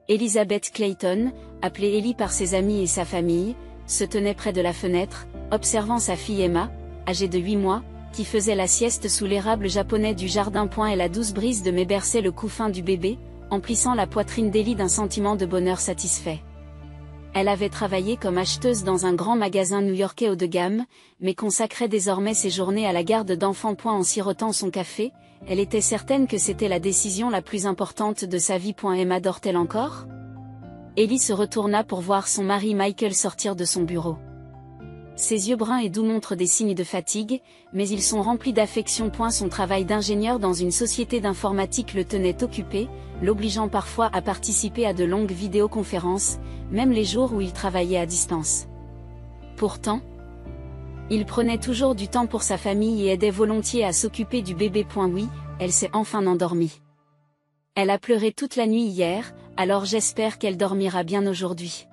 Elizabeth Clayton, appelée Ellie par ses amis et sa famille, se tenait près de la fenêtre, observant sa fille Emma, âgée de 8 mois, qui faisait la sieste sous l'érable japonais du jardin. Et la douce brise de mai berçait le cou fin du bébé, emplissant la poitrine d'Ellie d'un sentiment de bonheur satisfait. Elle avait travaillé comme acheteuse dans un grand magasin new-yorkais haut de gamme, mais consacrait désormais ses journées à la garde d'enfants. En sirotant son café, elle était certaine que c'était la décision la plus importante de sa vie. Emma dort-elle encore? Ellie se retourna pour voir son mari Michael sortir de son bureau. Ses yeux bruns et doux montrent des signes de fatigue, mais ils sont remplis d'affection. Son travail d'ingénieur dans une société d'informatique le tenait occupé, l'obligeant parfois à participer à de longues vidéoconférences, même les jours où il travaillait à distance. Pourtant, il prenait toujours du temps pour sa famille et aidait volontiers à s'occuper du bébé. Oui, elle s'est enfin endormie. Elle a pleuré toute la nuit hier, alors j'espère qu'elle dormira bien aujourd'hui.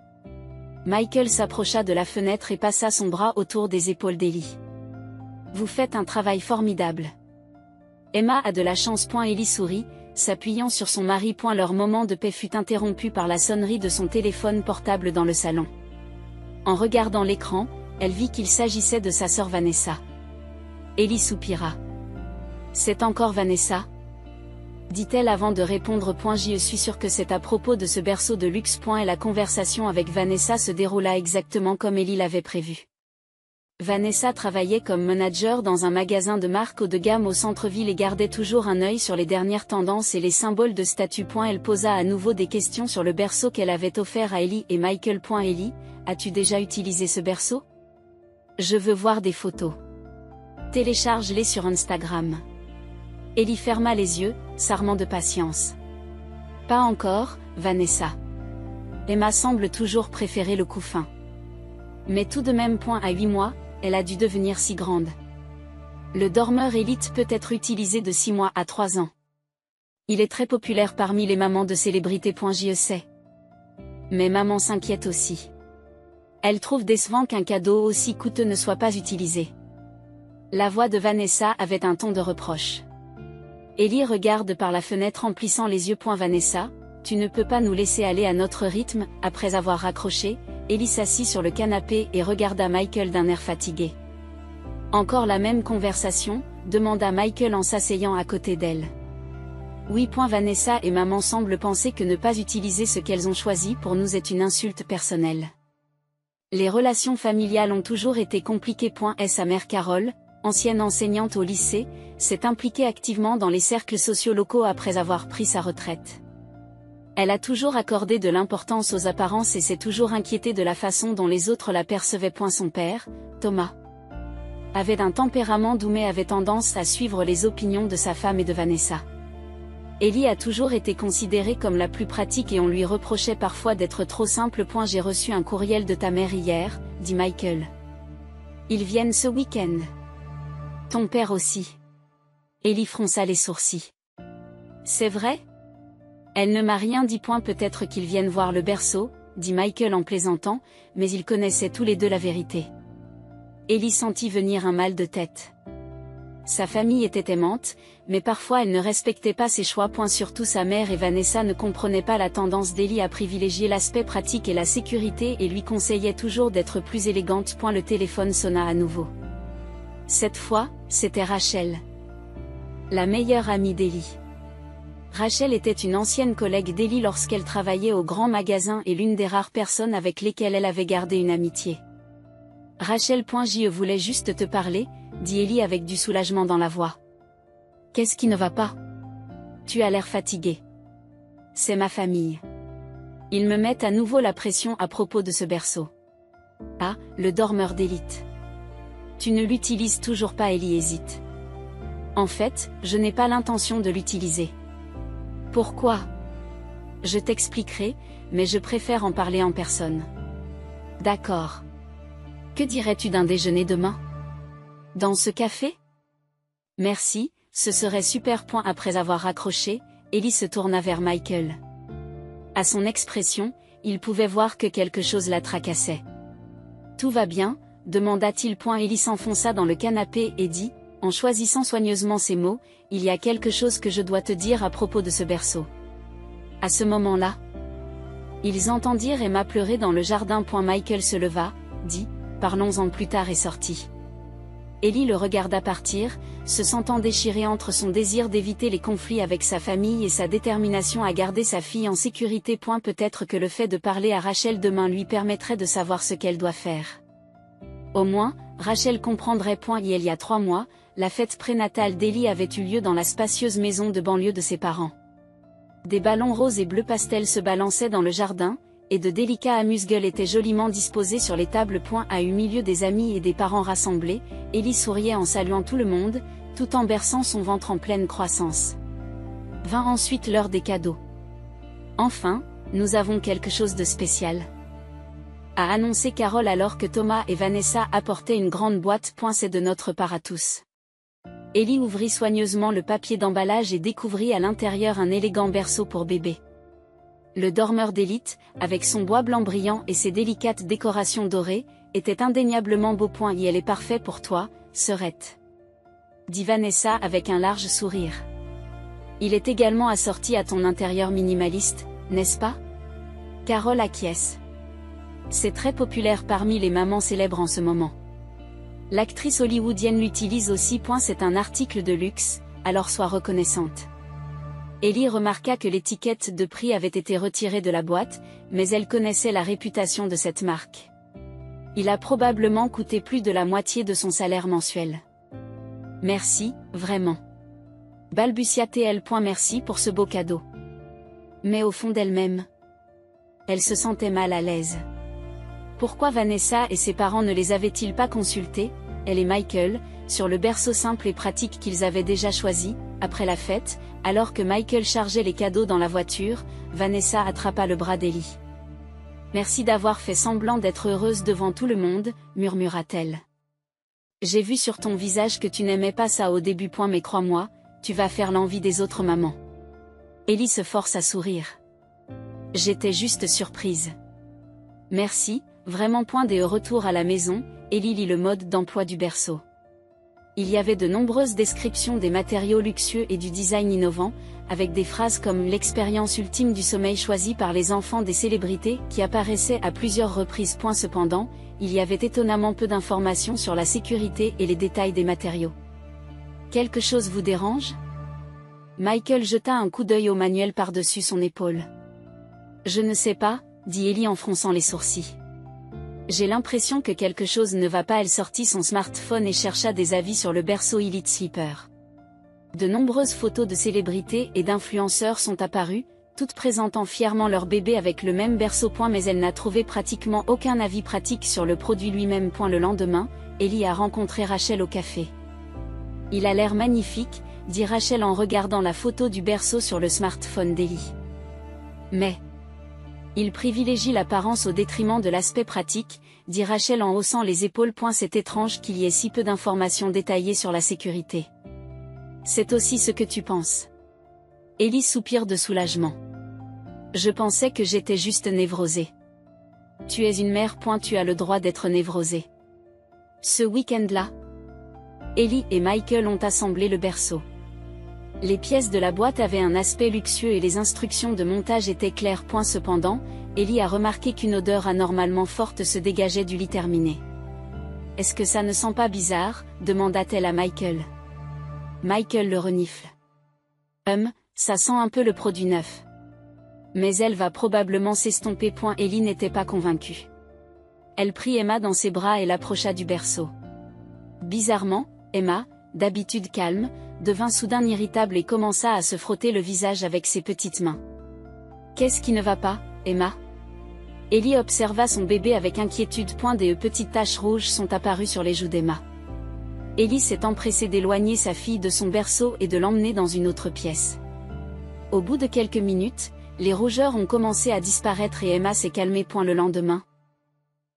Michael s'approcha de la fenêtre et passa son bras autour des épaules d'Ellie. Vous faites un travail formidable. Emma a de la chance. Ellie sourit, s'appuyant sur son mari. Leur moment de paix fut interrompu par la sonnerie de son téléphone portable dans le salon. En regardant l'écran, elle vit qu'il s'agissait de sa sœur Vanessa. Ellie soupira. C'est encore Vanessa? Dit-elle avant de répondre. Je suis sûre que c'est à propos de ce berceau de luxe. Et la conversation avec Vanessa se déroula exactement comme Ellie l'avait prévu. Vanessa travaillait comme manager dans un magasin de marque haut de gamme au centre-ville et gardait toujours un œil sur les dernières tendances et les symboles de statut. Elle posa à nouveau des questions sur le berceau qu'elle avait offert à Ellie et Michael. Ellie, as-tu déjà utilisé ce berceau? Je veux voir des photos. Télécharge-les sur Instagram. Ellie ferma les yeux, s'armant de patience. Pas encore, Vanessa. Emma semble toujours préférer le cou fin. Mais tout de même. À 8 mois, elle a dû devenir si grande. Le dormeur Elite peut être utilisé de 6 mois à 3 ans. Il est très populaire parmi les mamans de célébrités. Je sais. Mais maman s'inquiète aussi. Elle trouve décevant qu'un cadeau aussi coûteux ne soit pas utilisé. La voix de Vanessa avait un ton de reproche. Ellie regarde par la fenêtre en plissant les yeux. Vanessa, tu ne peux pas nous laisser aller à notre rythme. Après avoir raccroché, Ellie s'assit sur le canapé et regarda Michael d'un air fatigué. Encore la même conversation? Demanda Michael en s'asseyant à côté d'elle. Oui. Vanessa et maman semblent penser que ne pas utiliser ce qu'elles ont choisi pour nous est une insulte personnelle. Les relations familiales ont toujours été compliquées. Sa mère Carole, ancienne enseignante au lycée, s'est impliquée activement dans les cercles sociaux locaux après avoir pris sa retraite. Elle a toujours accordé de l'importance aux apparences et s'est toujours inquiétée de la façon dont les autres la percevaient. Son père, Thomas, avait un tempérament doux mais avait tendance à suivre les opinions de sa femme et de Vanessa. Ellie a toujours été considérée comme la plus pratique et on lui reprochait parfois d'être trop simple. J'ai reçu un courriel de ta mère hier, dit Michael. Ils viennent ce week-end. Ton père aussi. Ellie fronça les sourcils. C'est vrai? Elle ne m'a rien dit. Peut-être qu'ils viennent voir le berceau, dit Michael en plaisantant, mais ils connaissaient tous les deux la vérité. Ellie sentit venir un mal de tête. Sa famille était aimante, mais parfois elle ne respectait pas ses choix. Surtout sa mère et Vanessa ne comprenaient pas la tendance d'Ellie à privilégier l'aspect pratique et la sécurité et lui conseillaient toujours d'être plus élégante. Le téléphone sonna à nouveau. Cette fois, c'était Rachel, la meilleure amie d'Ellie. Rachel était une ancienne collègue d'Ellie lorsqu'elle travaillait au grand magasin et l'une des rares personnes avec lesquelles elle avait gardé une amitié. Rachel. Je voulais juste te parler, dit Ellie avec du soulagement dans la voix. Qu'est-ce qui ne va pas? Tu as l'air fatiguée. C'est ma famille. Ils me mettent à nouveau la pression à propos de ce berceau. Ah, le dormeur d'élite. Tu ne l'utilises toujours pas? Ellie hésite. En fait, je n'ai pas l'intention de l'utiliser. Pourquoi? Je t'expliquerai, mais je préfère en parler en personne. D'accord. Que dirais-tu d'un déjeuner demain? Dans ce café? Merci, ce serait super. Après avoir raccroché, Ellie se tourna vers Michael. À son expression, il pouvait voir que quelque chose la tracassait. Tout va bien? Demanda-t-il. Ellie s'enfonça dans le canapé et dit, en choisissant soigneusement ses mots, il y a quelque chose que je dois te dire à propos de ce berceau. À ce moment-là, Ils entendirent Emma pleurer dans le jardin. Michael se leva, dit « Parlons-en plus tard » et sortit. Ellie le regarda partir, se sentant déchiré entre son désir d'éviter les conflits avec sa famille et sa détermination à garder sa fille en sécurité. Peut-être que le fait de parler à Rachel demain lui permettrait de savoir ce qu'elle doit faire. Au moins, Rachel comprendrait. Il y a 3 mois, la fête prénatale d'Ellie avait eu lieu dans la spacieuse maison de banlieue de ses parents. Des ballons roses et bleus pastel se balançaient dans le jardin, et de délicats amuse-gueules étaient joliment disposés sur les tables. Au milieu des amis et des parents rassemblés, Ellie souriait en saluant tout le monde, tout en berçant son ventre en pleine croissance. Vint ensuite l'heure des cadeaux. Enfin, nous avons quelque chose de spécial, a annoncé Carole alors que Thomas et Vanessa apportaient une grande boîte. C'est de notre part à tous. Ellie ouvrit soigneusement le papier d'emballage et découvrit à l'intérieur un élégant berceau pour bébé. Le dormeur d'élite, avec son bois blanc brillant et ses délicates décorations dorées, était indéniablement beau. Et elle est parfait pour toi, sœurette, dit Vanessa avec un large sourire. Il est également assorti à ton intérieur minimaliste, n'est-ce pas? Carole acquiesce. C'est très populaire parmi les mamans célèbres en ce moment. L'actrice hollywoodienne l'utilise aussi. C'est un article de luxe, alors sois reconnaissante. Ellie remarqua que l'étiquette de prix avait été retirée de la boîte, mais elle connaissait la réputation de cette marque. Il a probablement coûté plus de la moitié de son salaire mensuel. Merci, vraiment, balbutia-t-elle. Merci pour ce beau cadeau. Mais au fond d'elle-même, elle se sentait mal à l'aise. Pourquoi Vanessa et ses parents ne les avaient-ils pas consultés, elle et Michael, sur le berceau simple et pratique qu'ils avaient déjà choisi? Après la fête, alors que Michael chargeait les cadeaux dans la voiture, Vanessa attrapa le bras d'Ellie. « Merci d'avoir fait semblant d'être heureuse devant tout le monde », murmura-t-elle. « J'ai vu sur ton visage que tu n'aimais pas ça au début. Mais crois-moi, tu vas faire l'envie des autres mamans. » Ellie se force à sourire. « J'étais juste surprise. » « Merci, vraiment. » Dès retour à la maison, Ellie lit le mode d'emploi du berceau. Il y avait de nombreuses descriptions des matériaux luxueux et du design innovant, avec des phrases comme « l'expérience ultime du sommeil choisie par les enfants des célébrités » qui apparaissaient à plusieurs reprises. Cependant, il y avait étonnamment peu d'informations sur la sécurité et les détails des matériaux. « Quelque chose vous dérange ?» Michael jeta un coup d'œil au manuel par-dessus son épaule. « Je ne sais pas, » dit Ellie en fronçant les sourcils. « J'ai l'impression que quelque chose ne va pas. » Elle sortit son smartphone et chercha des avis sur le berceau Elite Sleeper. De nombreuses photos de célébrités et d'influenceurs sont apparues, toutes présentant fièrement leur bébé avec le même berceau. Mais elle n'a trouvé pratiquement aucun avis pratique sur le produit lui-même. Le lendemain, Ellie a rencontré Rachel au café. « Il a l'air magnifique », dit Rachel en regardant la photo du berceau sur le smartphone d'Ellie. « Mais il privilégie l'apparence au détriment de l'aspect pratique, » dit Rachel en haussant les épaules. « C'est étrange qu'il y ait si peu d'informations détaillées sur la sécurité. » C'est aussi ce que tu penses. Ellie soupire de soulagement. Je pensais que j'étais juste névrosée. Tu es une mère. Tu as le droit d'être névrosée. Ce week-end-là, Ellie et Michael ont assemblé le berceau. Les pièces de la boîte avaient un aspect luxueux et les instructions de montage étaient claires. Cependant, Ellie a remarqué qu'une odeur anormalement forte se dégageait du lit terminé. « Est-ce que ça ne sent pas bizarre ?» demanda-t-elle à Michael. Michael le renifle. « Ça sent un peu le produit neuf. Mais elle va probablement s'estomper. » Ellie n'était pas convaincue. Elle prit Emma dans ses bras et l'approcha du berceau. Bizarrement, Emma, d'habitude calme, devint soudain irritable et commença à se frotter le visage avec ses petites mains. « Qu'est-ce qui ne va pas, Emma ?» Ellie observa son bébé avec inquiétude. Des petites taches rouges sont apparues sur les joues d'Emma. Ellie s'est empressée d'éloigner sa fille de son berceau et de l'emmener dans une autre pièce. Au bout de quelques minutes, les rougeurs ont commencé à disparaître et Emma s'est calmée. Le lendemain,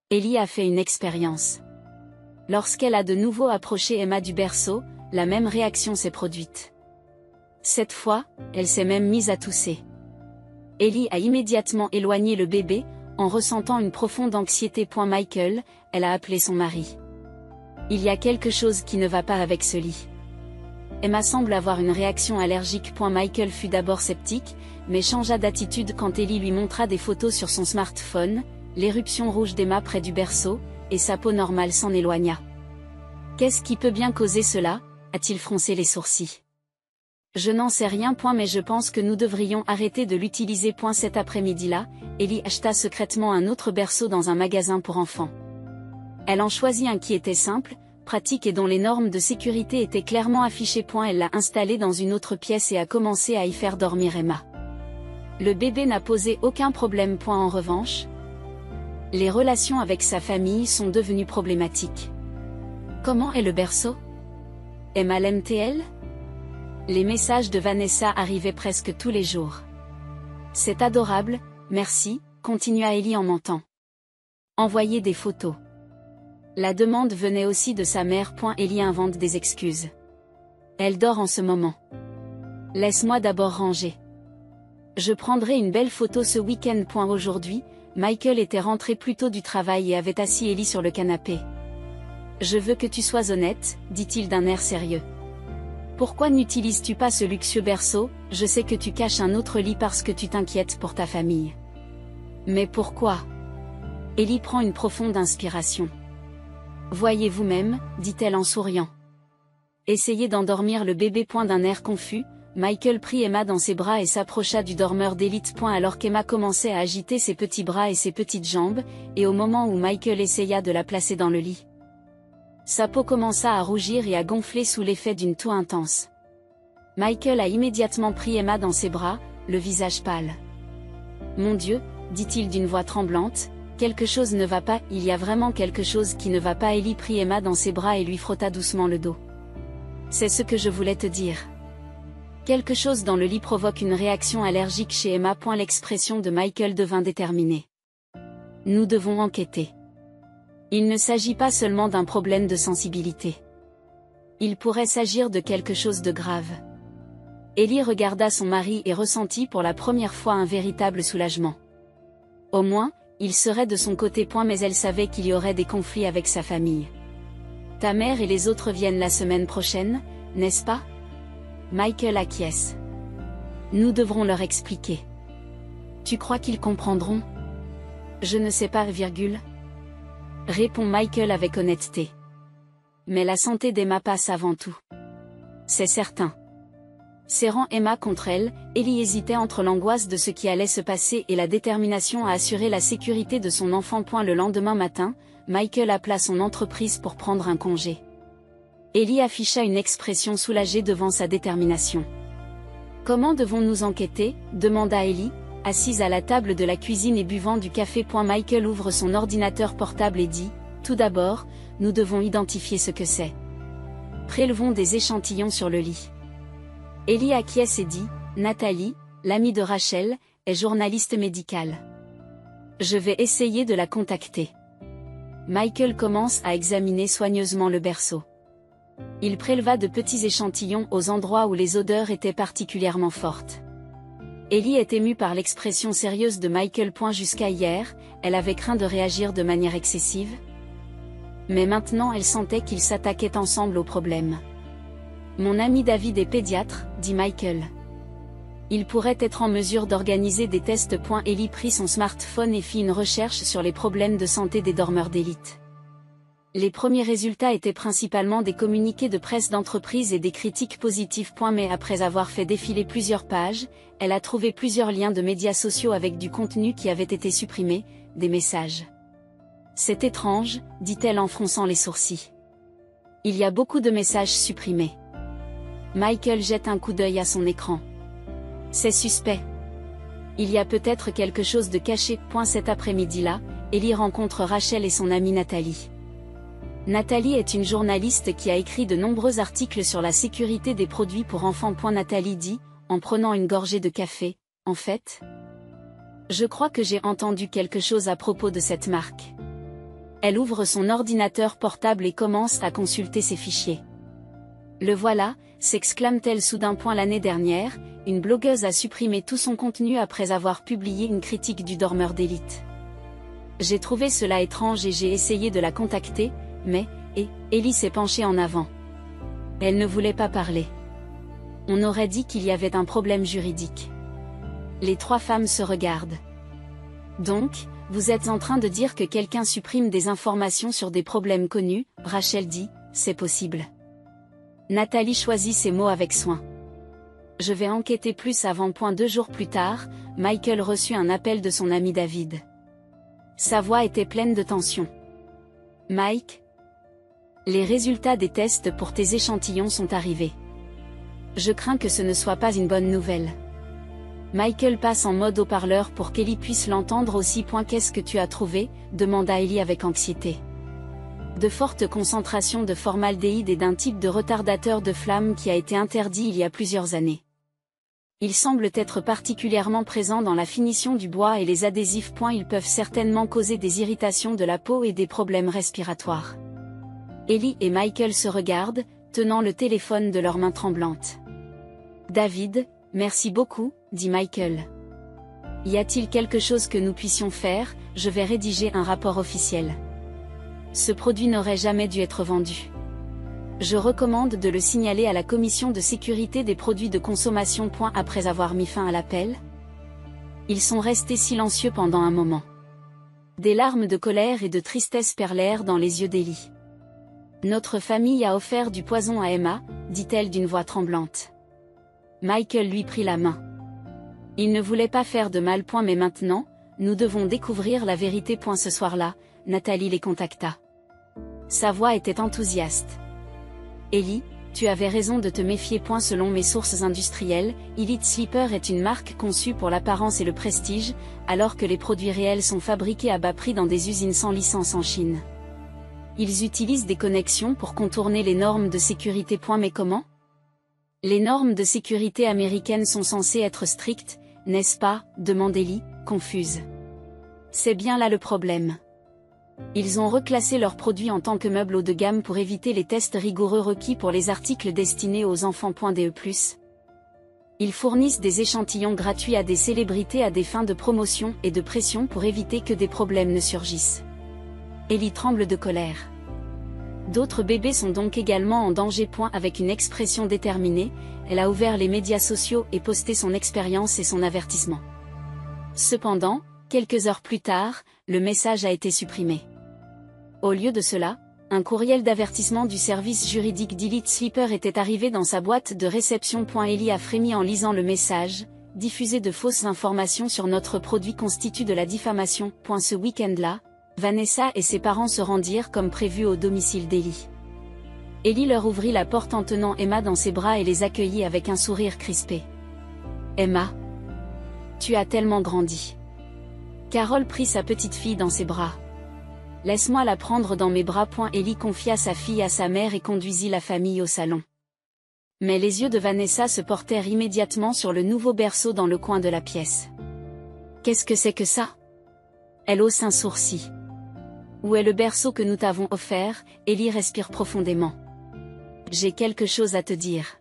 Ellie a fait une expérience. Lorsqu'elle a de nouveau approché Emma du berceau, la même réaction s'est produite. Cette fois, elle s'est même mise à tousser. Ellie a immédiatement éloigné le bébé, en ressentant une profonde anxiété. Michael, elle a appelé son mari. Il y a quelque chose qui ne va pas avec ce lit. Emma semble avoir une réaction allergique. Michael fut d'abord sceptique, mais changea d'attitude quand Ellie lui montra des photos sur son smartphone, l'éruption rouge d'Emma près du berceau, et sa peau normale s'en éloigna. Qu'est-ce qui peut bien causer cela? A-t-il froncé les sourcils. Je n'en sais rien. Mais je pense que nous devrions arrêter de l'utiliser. Cet après-midi-là, Ellie acheta secrètement un autre berceau dans un magasin pour enfants. Elle en choisit un qui était simple, pratique et dont les normes de sécurité étaient clairement affichées. Elle l'a installé dans une autre pièce et a commencé à y faire dormir Emma. Le bébé n'a posé aucun problème. En revanche, les relations avec sa famille sont devenues problématiques. Comment est le berceau? Emma l'aime-t-elle? Les messages de Vanessa arrivaient presque tous les jours. C'est adorable, merci, continua Ellie en mentant. Envoyer des photos. La demande venait aussi de sa mère. Ellie invente des excuses. Elle dort en ce moment. Laisse-moi d'abord ranger. Je prendrai une belle photo ce week-end. Aujourd'hui, Michael était rentré plus tôt du travail et avait assis Ellie sur le canapé. Je veux que tu sois honnête, dit-il d'un air sérieux. Pourquoi n'utilises-tu pas ce luxueux berceau? Je sais que tu caches un autre lit parce que tu t'inquiètes pour ta famille. Mais pourquoi? Ellie prend une profonde inspiration. Voyez vous-même, dit-elle en souriant. Essayez d'endormir le bébé. D'un air confus, Michael prit Emma dans ses bras et s'approcha du dormeur d'élite. Alors qu'Emma commençait à agiter ses petits bras et ses petites jambes, et au moment où Michael essaya de la placer dans le lit, sa peau commença à rougir et à gonfler sous l'effet d'une toux intense. Michael a immédiatement pris Emma dans ses bras, le visage pâle. Mon Dieu, dit-il d'une voix tremblante, quelque chose ne va pas. Il y a vraiment quelque chose qui ne va pas. Ellie prit Emma dans ses bras et lui frotta doucement le dos. C'est ce que je voulais te dire. Quelque chose dans le lit provoque une réaction allergique chez Emma. L'expression de Michael devint déterminée. Nous devons enquêter. Il ne s'agit pas seulement d'un problème de sensibilité. Il pourrait s'agir de quelque chose de grave. Ellie regarda son mari et ressentit pour la première fois un véritable soulagement. Au moins, il serait de son côté. Mais elle savait qu'il y aurait des conflits avec sa famille. Ta mère et les autres viennent la semaine prochaine, n'est-ce pas? Michael acquiesce. Nous devrons leur expliquer. Tu crois qu'ils comprendront? Je ne sais pas, répond Michael avec honnêteté. Mais la santé d'Emma passe avant tout. C'est certain. Serrant Emma contre elle, Ellie hésitait entre l'angoisse de ce qui allait se passer et la détermination à assurer la sécurité de son enfant. Le lendemain matin, Michael appela son entreprise pour prendre un congé. Ellie afficha une expression soulagée devant sa détermination. Comment devons-nous enquêter? Demanda Ellie, assise à la table de la cuisine et buvant du café. Michael ouvre son ordinateur portable et dit, tout d'abord, nous devons identifier ce que c'est. Prélevons des échantillons sur le lit. Ellie acquiesce et dit, Nathalie, l'amie de Rachel, est journaliste médicale. Je vais essayer de la contacter. Michael commence à examiner soigneusement le berceau. Il préleva de petits échantillons aux endroits où les odeurs étaient particulièrement fortes. Ellie est émue par l'expression sérieuse de Michael. Jusqu'à hier, elle avait craint de réagir de manière excessive. Mais maintenant elle sentait qu'ils s'attaquaient ensemble au problème. Mon ami David est pédiatre, dit Michael. Il pourrait être en mesure d'organiser des tests. Ellie prit son smartphone et fit une recherche sur les problèmes de santé des dormeurs d'élite. Les premiers résultats étaient principalement des communiqués de presse d'entreprise et des critiques positives. Mais après avoir fait défiler plusieurs pages, elle a trouvé plusieurs liens de médias sociaux avec du contenu qui avait été supprimé, des messages. C'est étrange, dit-elle en fronçant les sourcils. Il y a beaucoup de messages supprimés. Michael jette un coup d'œil à son écran. C'est suspect. Il y a peut-être quelque chose de caché. Cet après-midi-là, Ellie rencontre Rachel et son amie Nathalie. Nathalie est une journaliste qui a écrit de nombreux articles sur la sécurité des produits pour enfants. Nathalie dit, en prenant une gorgée de café, en fait, je crois que j'ai entendu quelque chose à propos de cette marque. Elle ouvre son ordinateur portable et commence à consulter ses fichiers. Le voilà, s'exclame-t-elle soudain. L'année dernière, une blogueuse a supprimé tout son contenu après avoir publié une critique du dormeur d'élite. J'ai trouvé cela étrange et j'ai essayé de la contacter, mais, Ellie s'est penchée en avant. Elle ne voulait pas parler. On aurait dit qu'il y avait un problème juridique. Les trois femmes se regardent. Donc, vous êtes en train de dire que quelqu'un supprime des informations sur des problèmes connus, Rachel dit, c'est possible. Nathalie choisit ses mots avec soin. Je vais enquêter plus avant. 2 jours plus tard, Michael reçut un appel de son ami David. Sa voix était pleine de tension. Mike, les résultats des tests pour tes échantillons sont arrivés. Je crains que ce ne soit pas une bonne nouvelle. Michael passe en mode haut-parleur pour qu'Ellie puisse l'entendre aussi. Qu'est-ce que tu as trouvé ? Demanda Ellie avec anxiété. De fortes concentrations de formaldéhyde et d'un type de retardateur de flamme qui a été interdit il y a plusieurs années. Ils semblent être particulièrement présents dans la finition du bois et les adhésifs. Ils peuvent certainement causer des irritations de la peau et des problèmes respiratoires. Ellie et Michael se regardent, tenant le téléphone de leurs mains tremblantes. David, merci beaucoup, dit Michael. Y a-t-il quelque chose que nous puissions faire ? Je vais rédiger un rapport officiel. Ce produit n'aurait jamais dû être vendu. Je recommande de le signaler à la commission de sécurité des produits de consommation. Après avoir mis fin à l'appel, ils sont restés silencieux pendant un moment. Des larmes de colère et de tristesse perlèrent dans les yeux d'Ellie. Notre famille a offert du poison à Emma, dit-elle d'une voix tremblante. Michael lui prit la main. Il ne voulait pas faire de mal. Mais maintenant, nous devons découvrir la vérité. Ce soir-là, Nathalie les contacta. Sa voix était enthousiaste. Ellie, tu avais raison de te méfier. Selon mes sources industrielles, Elite Sleeper est une marque conçue pour l'apparence et le prestige, alors que les produits réels sont fabriqués à bas prix dans des usines sans licence en Chine. Ils utilisent des connexions pour contourner les normes de sécurité. Mais comment ? Les normes de sécurité américaines sont censées être strictes, n'est-ce pas ? demande Ellie, confuse. C'est bien là le problème. Ils ont reclassé leurs produits en tant que meubles haut de gamme pour éviter les tests rigoureux requis pour les articles destinés aux enfants. DE+. Ils fournissent des échantillons gratuits à des célébrités à des fins de promotion et de pression pour éviter que des problèmes ne surgissent. Ellie tremble de colère. D'autres bébés sont donc également en danger. Avec une expression déterminée, elle a ouvert les médias sociaux et posté son expérience et son avertissement. Cependant, quelques heures plus tard, le message a été supprimé. Au lieu de cela, un courriel d'avertissement du service juridique d'Elite Sleeper était arrivé dans sa boîte de réception. Ellie a frémi en lisant le message. Diffuser de fausses informations sur notre produit constitue de la diffamation. Ce week-end-là, Vanessa et ses parents se rendirent comme prévu au domicile d'Ellie. Ellie leur ouvrit la porte en tenant Emma dans ses bras et les accueillit avec un sourire crispé. Emma, tu as tellement grandi. Carole prit sa petite fille dans ses bras. Laisse-moi la prendre dans mes bras. Ellie confia sa fille à sa mère et conduisit la famille au salon. Mais les yeux de Vanessa se portèrent immédiatement sur le nouveau berceau dans le coin de la pièce. Qu'est-ce que c'est que ça ? Elle hausse un sourcil. Où est le berceau que nous t'avons offert ? Ellie respire profondément. J'ai quelque chose à te dire.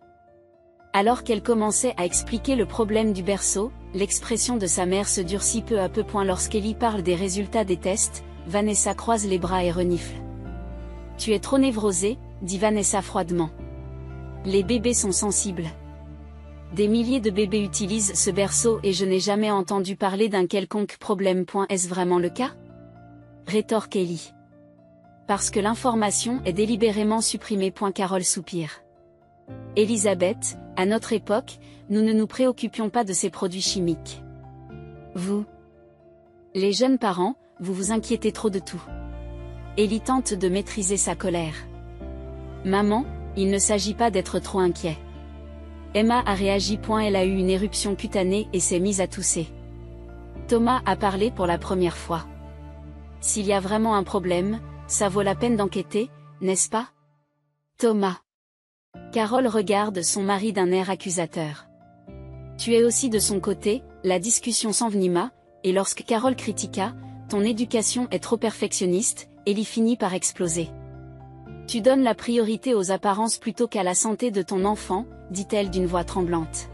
Alors qu'elle commençait à expliquer le problème du berceau, l'expression de sa mère se durcit peu à peu. Lorsqu'Ellie parle des résultats des tests, Vanessa croise les bras et renifle. Tu es trop névrosée, dit Vanessa froidement. Les bébés sont sensibles. Des milliers de bébés utilisent ce berceau et je n'ai jamais entendu parler d'un quelconque problème. Est-ce vraiment le cas ? Rétorque Ellie. Parce que l'information est délibérément supprimée. Carole soupire. Elisabeth, à notre époque, nous ne nous préoccupions pas de ces produits chimiques. Vous, les jeunes parents, vous vous inquiétez trop de tout. Ellie tente de maîtriser sa colère. Maman, il ne s'agit pas d'être trop inquiet. Emma a réagi. Elle a eu une éruption cutanée et s'est mise à tousser. Thomas a parlé pour la première fois. S'il y a vraiment un problème, ça vaut la peine d'enquêter, n'est-ce pas ? Thomas. Carole regarde son mari d'un air accusateur. Tu es aussi de son côté, la discussion s'envenima, et lorsque Carole critiqua, ton éducation est trop perfectionniste, Ellie finit par exploser. Tu donnes la priorité aux apparences plutôt qu'à la santé de ton enfant, dit-elle d'une voix tremblante.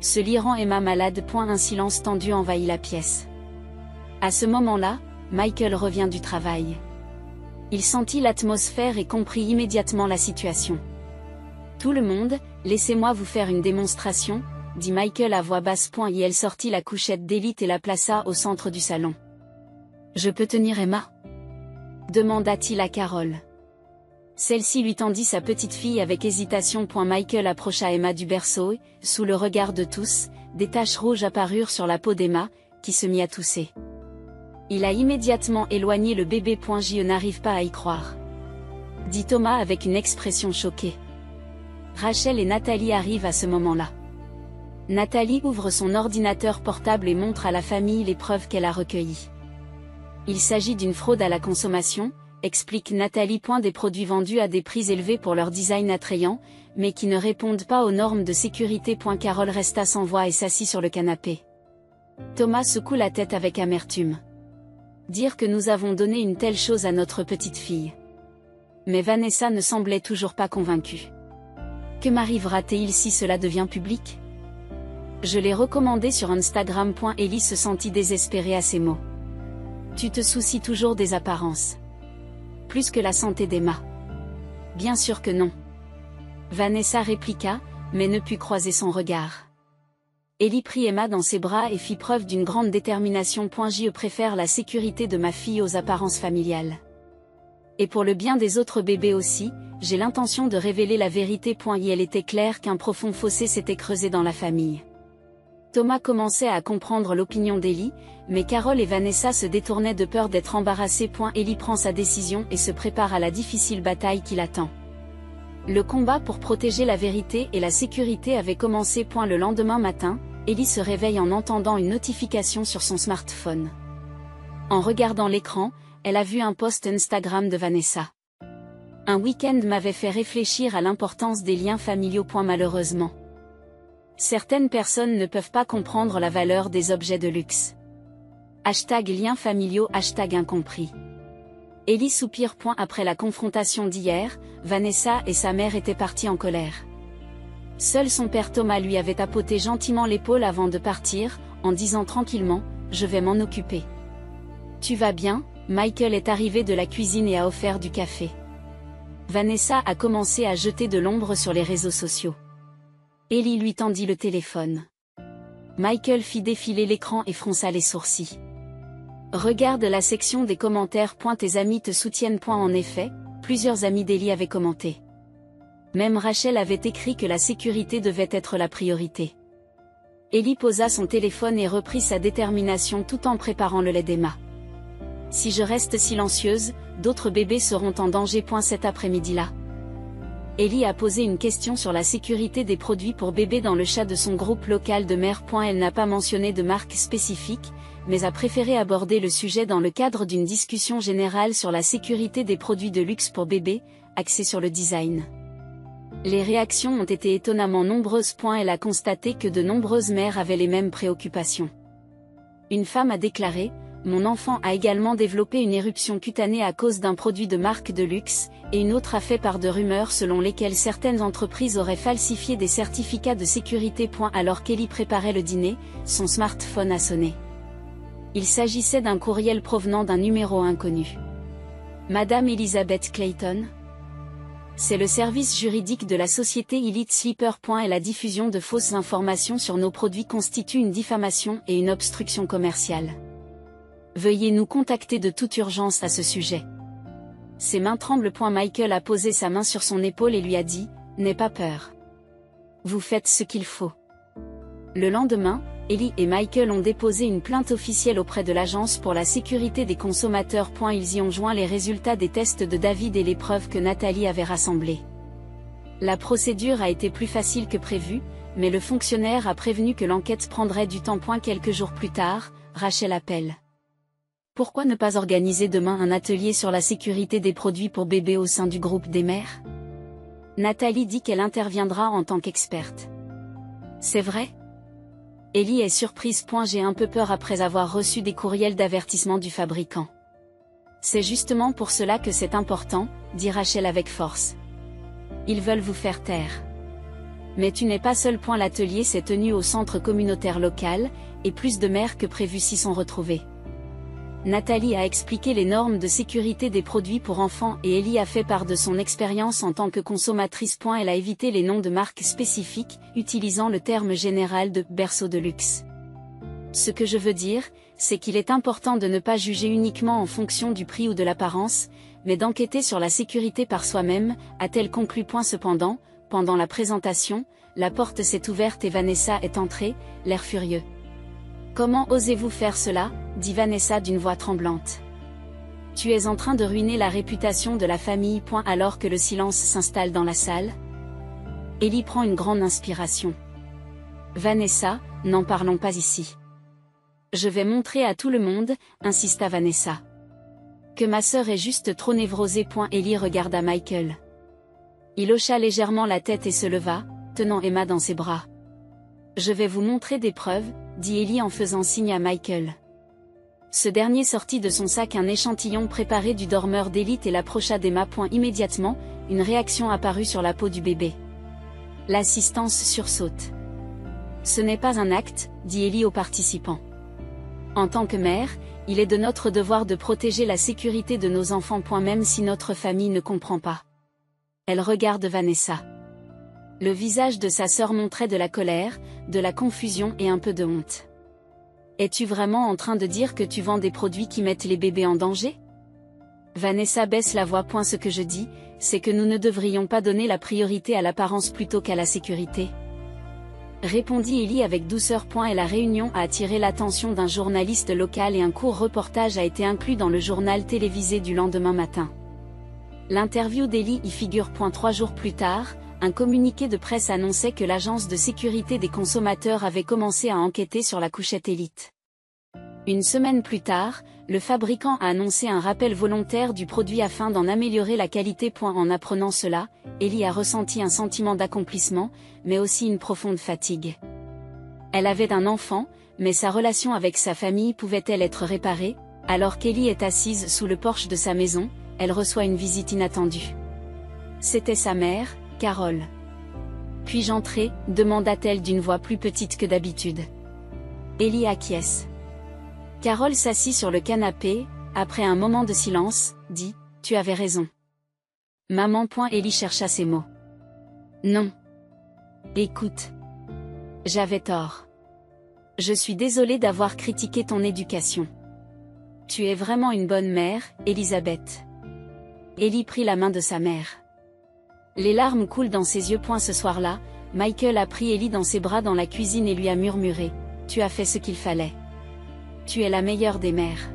Se lirant Emma malade. Un silence tendu envahit la pièce. À ce moment-là, Michael revient du travail. Il sentit l'atmosphère et comprit immédiatement la situation. Tout le monde, Laissez-moi vous faire une démonstration, dit Michael à voix basse. Et elle sortit la couchette d'Ellie et la plaça au centre du salon. Je peux tenir Emma? Demanda-t-il à Carol. Celle-ci lui tendit sa petite fille avec hésitation. Michael approcha Emma du berceau et, sous le regard de tous, des taches rouges apparurent sur la peau d'Emma, qui se mit à tousser. Il a immédiatement éloigné le bébé. Je n'arrive pas à y croire, dit Thomas avec une expression choquée. Rachel et Nathalie arrivent à ce moment-là. Nathalie ouvre son ordinateur portable et montre à la famille les preuves qu'elle a recueillies. Il s'agit d'une fraude à la consommation, explique Nathalie. Des produits vendus à des prix élevés pour leur design attrayant, mais qui ne répondent pas aux normes de sécurité. Carol resta sans voix et s'assit sur le canapé. Thomas secoue la tête avec amertume. Dire que nous avons donné une telle chose à notre petite fille. Mais Vanessa ne semblait toujours pas convaincue. Que m'arrivera-t-il si cela devient public? Je l'ai recommandé sur Instagram. Ellie se sentit désespérée à ces mots. Tu te soucies toujours des apparences. Plus que la santé d'Emma. Bien sûr que non. Vanessa répliqua, mais ne put croiser son regard. Ellie prit Emma dans ses bras et fit preuve d'une grande détermination. Je préfère la sécurité de ma fille aux apparences familiales. Et pour le bien des autres bébés aussi, j'ai l'intention de révéler la vérité. Et elle était claire qu'un profond fossé s'était creusé dans la famille. Thomas commençait à comprendre l'opinion d'Ellie, mais Carol et Vanessa se détournaient de peur d'être embarrassées. Ellie prend sa décision et se prépare à la difficile bataille qui l'attend. Le combat pour protéger la vérité et la sécurité avait commencé. Le lendemain matin, Ellie se réveille en entendant une notification sur son smartphone. En regardant l'écran, elle a vu un post Instagram de Vanessa. Un week-end m'avait fait réfléchir à l'importance des liens familiaux. Malheureusement, certaines personnes ne peuvent pas comprendre la valeur des objets de luxe. #liens familiaux, #incompris. Ellie soupire. Après la confrontation d'hier, Vanessa et sa mère étaient parties en colère. Seul son père Thomas lui avait tapoté gentiment l'épaule avant de partir, en disant tranquillement, « Je vais m'en occuper. »« Tu vas bien ?» Michael est arrivé de la cuisine et a offert du café. Vanessa a commencé à jeter de l'ombre sur les réseaux sociaux. Ellie lui tendit le téléphone. Michael fit défiler l'écran et fronça les sourcils. Regarde la section des commentaires. Tes amis te soutiennent. En effet, plusieurs amis d'Ellie avaient commenté. Même Rachel avait écrit que la sécurité devait être la priorité. Ellie posa son téléphone et reprit sa détermination tout en préparant le lait d'Emma. Si je reste silencieuse, d'autres bébés seront en danger. Cet après-midi-là. Ellie a posé une question sur la sécurité des produits pour bébés dans le chat de son groupe local de mères. Elle n'a pas mentionné de marque spécifique, mais a préféré aborder le sujet dans le cadre d'une discussion générale sur la sécurité des produits de luxe pour bébés, axée sur le design. Les réactions ont été étonnamment nombreuses. Elle a constaté que de nombreuses mères avaient les mêmes préoccupations. Une femme a déclaré: « Mon enfant a également développé une éruption cutanée à cause d'un produit de marque de luxe », et une autre a fait part de rumeurs selon lesquelles certaines entreprises auraient falsifié des certificats de sécurité. Alors qu'Ellie préparait le dîner, son smartphone a sonné. Il s'agissait d'un courriel provenant d'un numéro inconnu. Madame Elizabeth Clayton? C'est le service juridique de la société Elite Sleeper. Et la diffusion de fausses informations sur nos produits constitue une diffamation et une obstruction commerciale. Veuillez nous contacter de toute urgence à ce sujet. Ses mains tremblent. Michael a posé sa main sur son épaule et lui a dit: « N'aie pas peur. Vous faites ce qu'il faut. » Le lendemain, Ellie et Michael ont déposé une plainte officielle auprès de l'Agence pour la sécurité des consommateurs. Ils y ont joint les résultats des tests de David et les preuves que Nathalie avait rassemblées. La procédure a été plus facile que prévu, mais le fonctionnaire a prévenu que l'enquête prendrait du temps. Quelques jours plus tard, Rachel appelle. Pourquoi ne pas organiser demain un atelier sur la sécurité des produits pour bébés au sein du groupe des mères? Nathalie dit qu'elle interviendra en tant qu'experte. C'est vrai? Ellie est surprise. J'ai un peu peur après avoir reçu des courriels d'avertissement du fabricant. C'est justement pour cela que c'est important, dit Rachel avec force. Ils veulent vous faire taire. Mais tu n'es pas seul. L'atelier s'est tenu au centre communautaire local, et plus de mères que prévu s'y sont retrouvées. Nathalie a expliqué les normes de sécurité des produits pour enfants et Ellie a fait part de son expérience en tant que consommatrice. Elle a évité les noms de marques spécifiques, utilisant le terme général de « berceau de luxe ». Ce que je veux dire, c'est qu'il est important de ne pas juger uniquement en fonction du prix ou de l'apparence, mais d'enquêter sur la sécurité par soi-même, a-t-elle conclu. Cependant, pendant la présentation, la porte s'est ouverte et Vanessa est entrée, l'air furieux. « Comment osez-vous faire cela ?» dit Vanessa d'une voix tremblante. « Tu es en train de ruiner la réputation de la famille. » Alors que le silence s'installe dans la salle. Ellie prend une grande inspiration. « Vanessa, n'en parlons pas ici. » « Je vais montrer à tout le monde, » insista Vanessa. « Que ma sœur est juste trop névrosée. » Ellie regarda Michael. Il hocha légèrement la tête et se leva, tenant Emma dans ses bras. « Je vais vous montrer des preuves, » dit Ellie en faisant signe à Michael. Ce dernier sortit de son sac un échantillon préparé du dormeur d'élite et l'approcha d'Emma. Immédiatement, une réaction apparut sur la peau du bébé. L'assistance sursaute. « Ce n'est pas un acte, » dit Ellie aux participants. En tant que mère, il est de notre devoir de protéger la sécurité de nos enfants. Même si notre famille ne comprend pas. Elle regarde Vanessa. Le visage de sa sœur montrait de la colère, de la confusion et un peu de honte. Es-tu vraiment en train de dire que tu vends des produits qui mettent les bébés en danger? Vanessa baisse la voix. Ce que je dis, c'est que nous ne devrions pas donner la priorité à l'apparence plutôt qu'à la sécurité. Répondit Ellie avec douceur. Et la réunion a attiré l'attention d'un journaliste local et un court reportage a été inclus dans le journal télévisé du lendemain matin. L'interview d'Ellie y figure. 3 jours plus tard, un communiqué de presse annonçait que l'agence de sécurité des consommateurs avait commencé à enquêter sur la couchette Elite. Une semaine plus tard, le fabricant a annoncé un rappel volontaire du produit afin d'en améliorer la qualité. En apprenant cela, Ellie a ressenti un sentiment d'accomplissement, mais aussi une profonde fatigue. Elle avait un enfant, mais sa relation avec sa famille pouvait-elle être réparée? Alors qu'Ellie est assise sous le porche de sa maison, elle reçoit une visite inattendue. C'était sa mère, Carole. « Puis-je entrer ?» demanda-t-elle d'une voix plus petite que d'habitude. Ellie acquiesce. Carole s'assit sur le canapé, après un moment de silence, dit « Tu avais raison. » Maman. Ellie chercha ses mots. Non. Écoute. J'avais tort. Je suis désolée d'avoir critiqué ton éducation. Tu es vraiment une bonne mère, Elisabeth. Ellie prit la main de sa mère. Les larmes coulent dans ses yeux. Ce soir-là, Michael a pris Ellie dans ses bras dans la cuisine et lui a murmuré « Tu as fait ce qu'il fallait. Tu es la meilleure des mères. »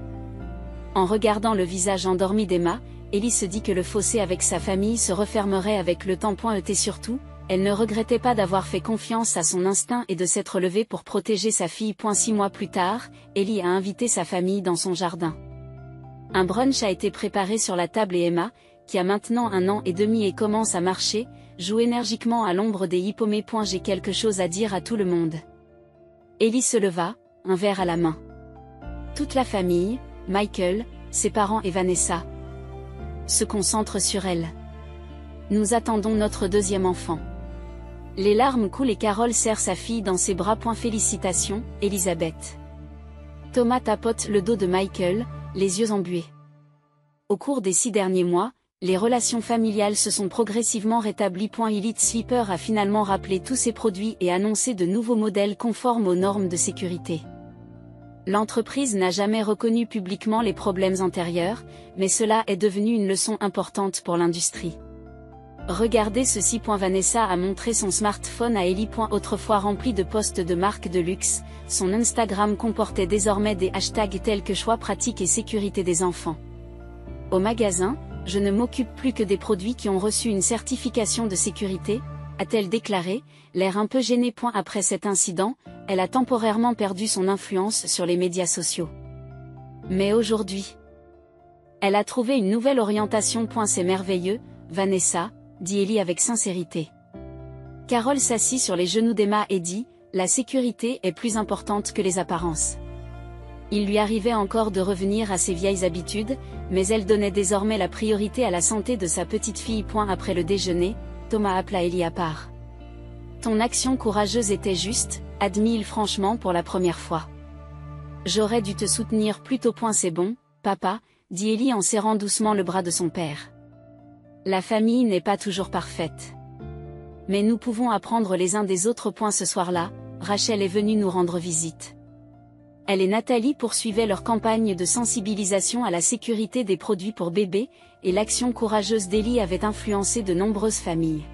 En regardant le visage endormi d'Emma, Ellie se dit que le fossé avec sa famille se refermerait avec le temps. Et surtout, elle ne regrettait pas d'avoir fait confiance à son instinct et de s'être levée pour protéger sa fille. 6 mois plus tard, Ellie a invité sa famille dans son jardin. Un brunch a été préparé sur la table et Emma, qui a maintenant 1 an et demi et commence à marcher, joue énergiquement à l'ombre des hippomées. J'ai quelque chose à dire à tout le monde. Ellie se leva, un verre à la main. Toute la famille, Michael, ses parents et Vanessa, se concentre sur elle. Nous attendons notre 2e enfant. Les larmes coulent et Carole serre sa fille dans ses bras. Félicitations, Elisabeth. Thomas tapote le dos de Michael, les yeux embués. Au cours des 6 derniers mois, les relations familiales se sont progressivement rétablies. Elite Sleeper a finalement rappelé tous ses produits et annoncé de nouveaux modèles conformes aux normes de sécurité. L'entreprise n'a jamais reconnu publiquement les problèmes antérieurs, mais cela est devenu une leçon importante pour l'industrie. Regardez ceci. Vanessa a montré son smartphone à Ellie. Autrefois rempli de posts de marques de luxe, son Instagram comportait désormais des hashtags tels que choix pratique et sécurité des enfants. Au magasin, je ne m'occupe plus que des produits qui ont reçu une certification de sécurité, a-t-elle déclaré, l'air un peu gêné. Après cet incident, elle a temporairement perdu son influence sur les médias sociaux. Mais aujourd'hui, elle a trouvé une nouvelle orientation. C'est merveilleux, Vanessa, dit Ellie avec sincérité. Carole s'assit sur les genoux d'Emma et dit, la sécurité est plus importante que les apparences. Il lui arrivait encore de revenir à ses vieilles habitudes, mais elle donnait désormais la priorité à la santé de sa petite fille. Après le déjeuner, Thomas appela Ellie à part. Ton action courageuse était juste, admit-il franchement pour la première fois. J'aurais dû te soutenir plus tôt. C'est bon, papa, dit Ellie en serrant doucement le bras de son père. La famille n'est pas toujours parfaite. Mais nous pouvons apprendre les uns des autres. Ce soir-là, Rachel est venue nous rendre visite. Elle et Nathalie poursuivaient leur campagne de sensibilisation à la sécurité des produits pour bébés, et l'action courageuse d'Ellie avait influencé de nombreuses familles.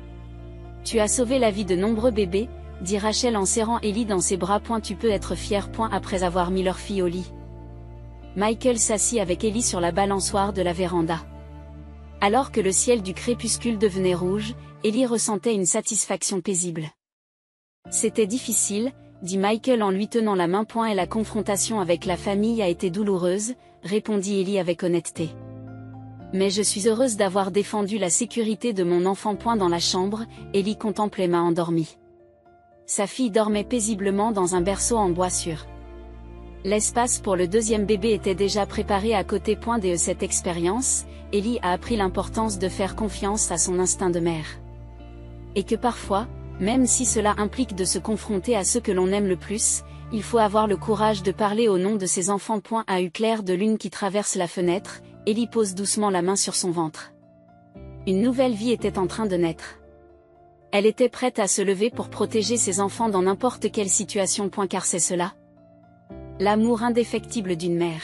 Tu as sauvé la vie de nombreux bébés, dit Rachel en serrant Ellie dans ses bras. Tu peux être fier. Après avoir mis leur fille au lit, Michael s'assit avec Ellie sur la balançoire de la véranda. Alors que le ciel du crépuscule devenait rouge, Ellie ressentait une satisfaction paisible. C'était difficile, dit Michael en lui tenant la main. Et la confrontation avec la famille a été douloureuse, répondit Ellie avec honnêteté. Mais je suis heureuse d'avoir défendu la sécurité de mon enfant. Dans la chambre, Ellie contemplait Emma endormie. Sa fille dormait paisiblement dans un berceau en bois sûr. L'espace pour le deuxième bébé était déjà préparé à côté. De cette expérience, Ellie a appris l'importance de faire confiance à son instinct de mère. Et que parfois, même si cela implique de se confronter à ceux que l'on aime le plus, il faut avoir le courage de parler au nom de ses enfants. À eu clair de lune qui traverse la fenêtre, Ellie pose doucement la main sur son ventre. Une nouvelle vie était en train de naître. Elle était prête à se lever pour protéger ses enfants dans n'importe quelle situation. Car c'est cela, l'amour indéfectible d'une mère.